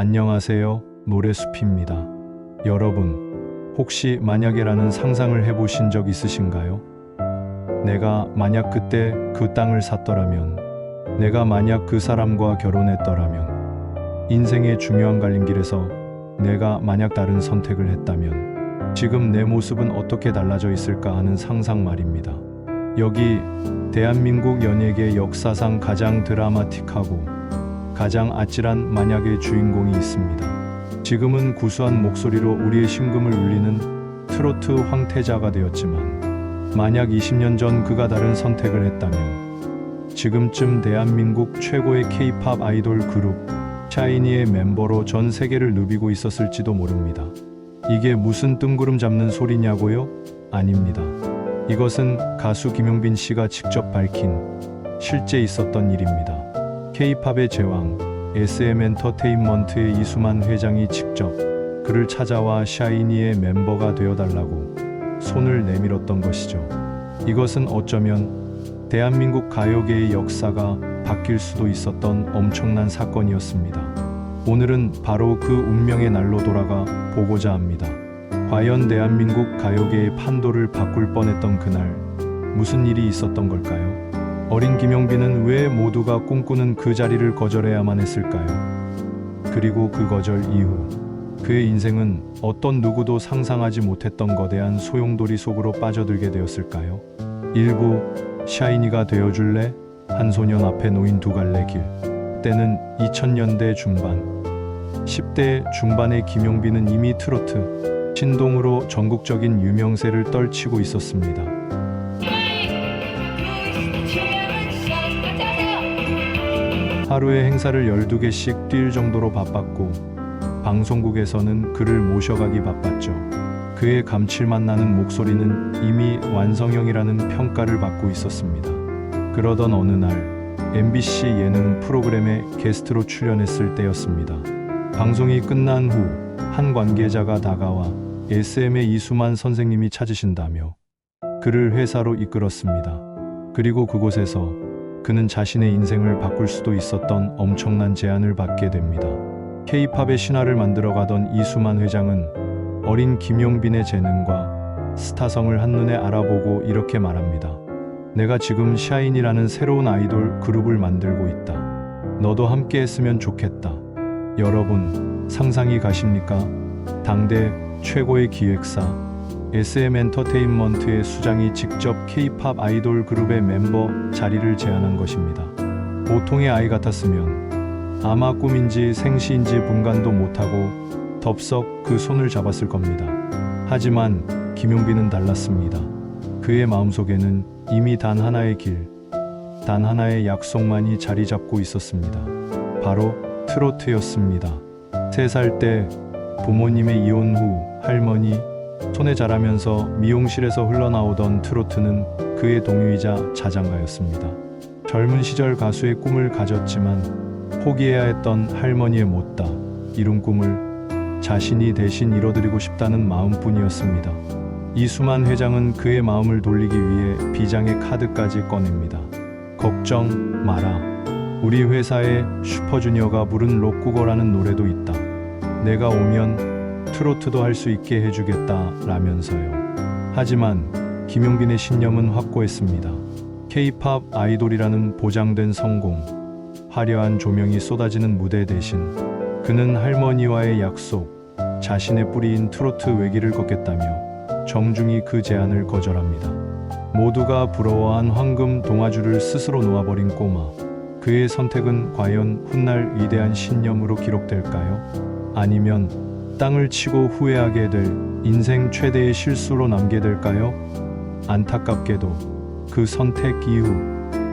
안녕하세요. 노래숲입니다. 여러분, 혹시 만약에라는 상상을 해보신 적 있으신가요? 내가 만약 그때 그 땅을 샀더라면, 내가 만약 그 사람과 결혼했더라면, 인생의 중요한 갈림길에서 내가 만약 다른 선택을 했다면, 지금 내 모습은 어떻게 달라져 있을까 하는 상상 말입니다. 여기 대한민국 연예계 역사상 가장 드라마틱하고 가장 아찔한 만약의 주인공이 있습니다. 지금은 구수한 목소리로 우리의 심금을 울리는 트로트 황태자가 되었지만, 만약 20년 전 그가 다른 선택을 했다면 지금쯤 대한민국 최고의 K-팝 아이돌 그룹 샤이니의 멤버로 전 세계를 누비고 있었을지도 모릅니다. 이게 무슨 뜬구름 잡는 소리냐고요? 아닙니다. 이것은 가수 김용빈 씨가 직접 밝힌 실제 있었던 일입니다. K-팝의 제왕 SM엔터테인먼트의 이수만 회장이 직접 그를 찾아와 샤이니의 멤버가 되어달라고 손을 내밀었던 것이죠. 이것은 어쩌면 대한민국 가요계의 역사가 바뀔 수도 있었던 엄청난 사건이었습니다. 오늘은 바로 그 운명의 날로 돌아가 보고자 합니다. 과연 대한민국 가요계의 판도를 바꿀 뻔했던 그날 무슨 일이 있었던 걸까요? 어린 김용빈은 왜 모두가 꿈꾸는 그 자리를 거절해야만 했을까요? 그리고 그 거절 이후 그의 인생은 어떤 누구도 상상하지 못했던 거대한 소용돌이 속으로 빠져들게 되었을까요? 일부 샤이니가 되어줄래? 한 소년 앞에 놓인 두 갈래 길. 때는 2000년대 중반. 10대 중반의 김용빈은 이미 트로트 신동으로 전국적인 유명세를 떨치고 있었습니다. 하루에 행사를 12개씩 뛸 정도로 바빴고 방송국에서는 그를 모셔가기 바빴죠. 그의 감칠맛 나는 목소리는 이미 완성형이라는 평가를 받고 있었습니다. 그러던 어느 날 MBC 예능 프로그램에 게스트로 출연했을 때였습니다. 방송이 끝난 후 한 관계자가 다가와 SM의 이수만 선생님이 찾으신다며 그를 회사로 이끌었습니다. 그리고 그곳에서 그는 자신의 인생을 바꿀 수도 있었던 엄청난 제안을 받게 됩니다. K-팝의 신화를 만들어가던 이수만 회장은 어린 김용빈의 재능과 스타성을 한눈에 알아보고 이렇게 말합니다. 내가 지금 샤인이라는 새로운 아이돌 그룹을 만들고 있다. 너도 함께 했으면 좋겠다. 여러분, 상상이 가십니까? 당대 최고의 기획사 SM엔터테인먼트의 수장이 직접 K-팝 아이돌 그룹의 멤버 자리를 제안한 것입니다. 보통의 아이 같았으면 아마 꿈인지 생시인지 분간도 못하고 덥석 그 손을 잡았을 겁니다. 하지만 김용빈은 달랐습니다. 그의 마음속에는 이미 단 하나의 길, 단 하나의 약속만이 자리 잡고 있었습니다. 바로 트로트였습니다. 3살 때 부모님의 이혼 후 할머니 손에 자라면서 미용실에서 흘러나오던 트로트는 그의 동요이자 자장가였습니다. 젊은 시절 가수의 꿈을 가졌지만 포기해야 했던 할머니의 못다 이룬 꿈을 자신이 대신 이뤄드리고 싶다는 마음뿐이었습니다. 이수만 회장은 그의 마음을 돌리기 위해 비장의 카드까지 꺼냅니다. 걱정 마라. 우리 회사에 슈퍼주니어가 부른 록국어라는 노래도 있다. 내가 오면 트로트도 할 수 있게 해주겠다 라면서요. 하지만 김용빈의 신념은 확고했습니다. K-팝 아이돌이라는 보장된 성공, 화려한 조명이 쏟아지는 무대 대신 그는 할머니와의 약속, 자신의 뿌리인 트로트 외길을 걷겠다며 정중히 그 제안을 거절합니다. 모두가 부러워한 황금 동아줄을 스스로 놓아버린 꼬마. 그의 선택은 과연 훗날 위대한 신념으로 기록될까요? 아니면 땅을 치고 후회하게 될 인생 최대의 실수로 남게 될까요? 안타깝게도 그 선택 이후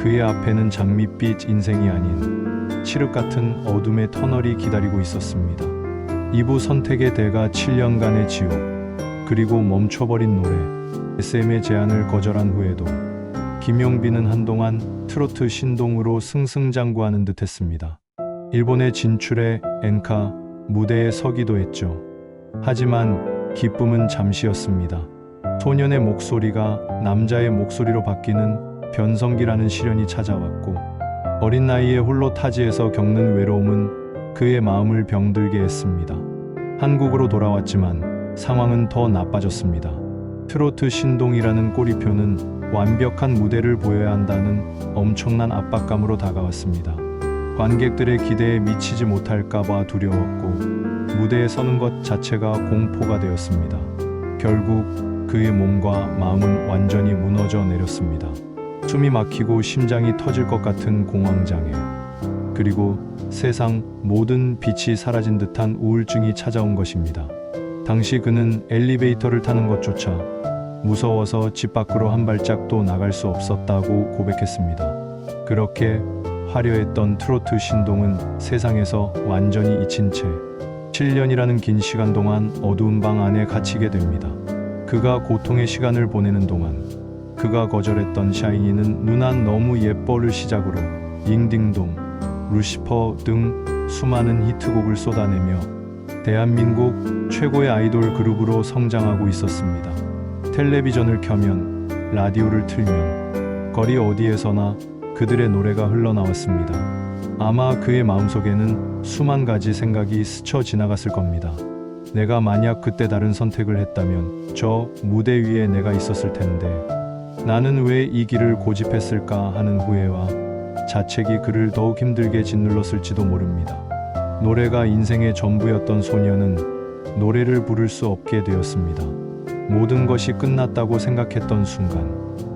그의 앞에는 장밋빛 인생이 아닌 칠흑 같은 어둠의 터널이 기다리고 있었습니다. 2부 선택의 대가 7년간의 지옥, 그리고 멈춰버린 노래, SM의 제안을 거절한 후에도 김용빈은 한동안 트로트 신동으로 승승장구하는 듯 했습니다. 일본에 진출해 엔카 무대에 서기도 했죠. 하지만 기쁨은 잠시였습니다. 소년의 목소리가 남자의 목소리로 바뀌는 변성기라는 시련이 찾아왔고, 어린 나이에 홀로 타지에서 겪는 외로움은 그의 마음을 병들게 했습니다. 한국으로 돌아왔지만 상황은 더 나빠졌습니다. 트로트 신동이라는 꼬리표는 완벽한 무대를 보여야 한다는 엄청난 압박감으로 다가왔습니다. 관객들의 기대에 미치지 못할까봐 두려웠고 무대에 서는 것 자체가 공포가 되었습니다. 결국 그의 몸과 마음은 완전히 무너져 내렸습니다. 숨이 막히고 심장이 터질 것 같은 공황장애, 그리고 세상 모든 빛이 사라진 듯한 우울증이 찾아온 것입니다. 당시 그는 엘리베이터를 타는 것조차 무서워서 집 밖으로 한 발짝도 나갈 수 없었다고 고백했습니다. 그렇게 화려했던 트로트 신동은 세상에서 완전히 잊힌 채 7년이라는 긴 시간 동안 어두운 방 안에 갇히게 됩니다. 그가 고통의 시간을 보내는 동안 그가 거절했던 샤이니는 누난 너무 예뻐를 시작으로 잉딩동, 루시퍼 등 수많은 히트곡을 쏟아내며 대한민국 최고의 아이돌 그룹으로 성장하고 있었습니다. 텔레비전을 켜면, 라디오를 틀면 거리 어디에서나 그들의 노래가 흘러나왔습니다. 아마 그의 마음속에는 수만 가지 생각이 스쳐 지나갔을 겁니다. 내가 만약 그때 다른 선택을 했다면 저 무대 위에 내가 있었을 텐데, 나는 왜 이 길을 고집했을까 하는 후회와 자책이 그를 더욱 힘들게 짓눌렀을지도 모릅니다. 노래가 인생의 전부였던 소녀는 노래를 부를 수 없게 되었습니다. 모든 것이 끝났다고 생각했던 순간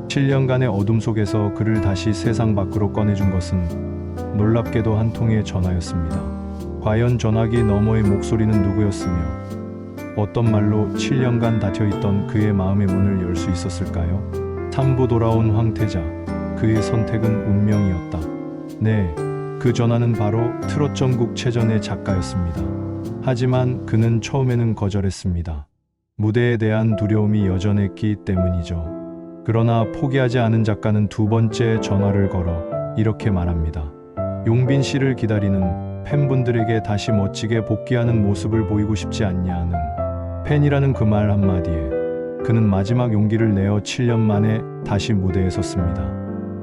7년간의 어둠 속에서 그를 다시 세상 밖으로 꺼내준 것은 놀랍게도 한 통의 전화였습니다. 과연 전화기 너머의 목소리는 누구였으며 어떤 말로 7년간 닫혀있던 그의 마음의 문을 열 수 있었을까요? 3부 돌아온 황태자, 그의 선택은 운명이었다. 네, 그 전화는 바로 트롯 전국 체전의 작가였습니다. 하지만 그는 처음에는 거절했습니다. 무대에 대한 두려움이 여전했기 때문이죠. 그러나 포기하지 않은 작가는 두 번째 전화를 걸어 이렇게 말합니다. 용빈 씨를 기다리는 팬분들에게 다시 멋지게 복귀하는 모습을 보이고 싶지 않냐는 팬이라는 그 말 한마디에 그는 마지막 용기를 내어 7년 만에 다시 무대에 섰습니다.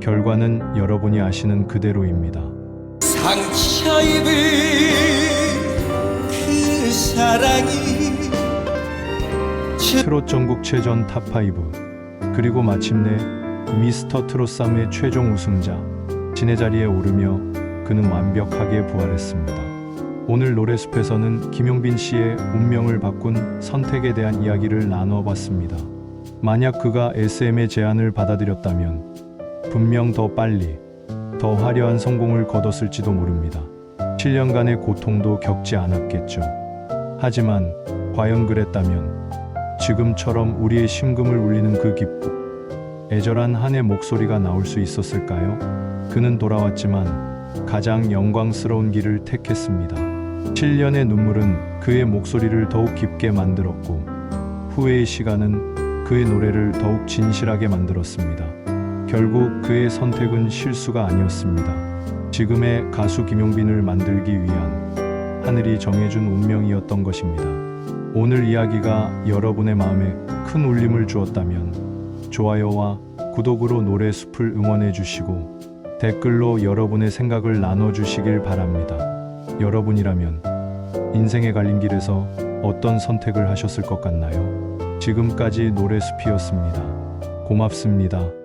결과는 여러분이 아시는 그대로입니다. 상처 입은 그 사랑이 트롯 전국체전 탑5, 그리고 마침내 미스터 트롯3의 최종 우승자 진의 자리에 오르며 그는 완벽하게 부활했습니다. 오늘 노래숲에서는 김용빈 씨의 운명을 바꾼 선택에 대한 이야기를 나눠봤습니다. 만약 그가 SM의 제안을 받아들였다면 분명 더 빨리, 더 화려한 성공을 거뒀을지도 모릅니다. 7년간의 고통도 겪지 않았겠죠. 하지만 과연 그랬다면 지금처럼 우리의 심금을 울리는 그 기쁨, 애절한 한의 목소리가 나올 수 있었을까요? 그는 돌아왔지만 가장 영광스러운 길을 택했습니다. 7년의 눈물은 그의 목소리를 더욱 깊게 만들었고 후회의 시간은 그의 노래를 더욱 진실하게 만들었습니다. 결국 그의 선택은 실수가 아니었습니다. 지금의 가수 김용빈을 만들기 위한 하늘이 정해준 운명이었던 것입니다. 오늘 이야기가 여러분의 마음에 큰 울림을 주었다면 좋아요와 구독으로 노래숲을 응원해 주시고 댓글로 여러분의 생각을 나눠주시길 바랍니다. 여러분이라면 인생의 갈림길에서 어떤 선택을 하셨을 것 같나요? 지금까지 노래숲이었습니다. 고맙습니다.